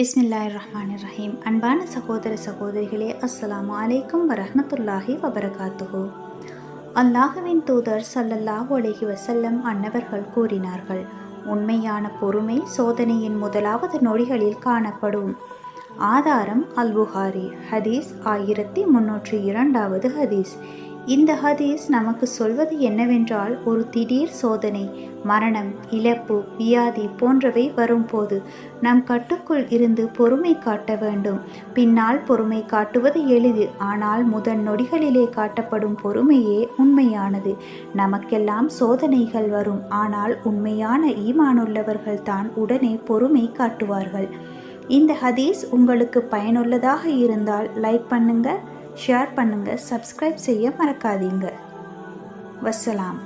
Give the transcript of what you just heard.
பிஸ்மில்லாஹிர்ரஹ்மானிர்ரஹீம். அன்பான சகோதர சகோதரிகளே, அஸ்ஸலாமு அலைக்கும் வரஹ்மத்துல்லாஹி வபரகாத்துஹு. அல்லாஹுவின் தூதர் ஸல்லல்லாஹு அலைஹி வஸல்லம் அன்னவர்கள் கூறினார்கள், உண்மையான பொறுமை சோதனையின் முதலாவது நொடிகளில் காணப்படும். ஆதாரம் அல் புகாரி. ஹதீஸ் 1302வது ஹதீஸ். இந்த ஹதீஸ் நமக்கு சொல்வது என்னவென்றால், ஒரு திடீர் சோதனை, மரணம், இழப்பு, வியாதி போன்றவை வரும்போது நம் கட்டுக்குள் இருந்து பொறுமை காட்ட வேண்டும். பின்னால் பொறுமை காட்டுவது எளிது, ஆனால் முதல் நொடிகளிலே காட்டப்படும் பொறுமையே உண்மையானது. நமக்கெல்லாம் சோதனைகள் வரும், ஆனால் உண்மையான ஈமானுள்ளவர்கள் தான் உடனே பொறுமை காட்டுவார்கள். இந்த ஹதீஸ் உங்களுக்கு பயனுள்ளதாக இருந்தால் லைக் பண்ணுங்க, ஷேர் பண்ணுங்க, சப்ஸ்கிரைப் செய்ய மறக்காதீங்க. வஸ்ஸலாம்.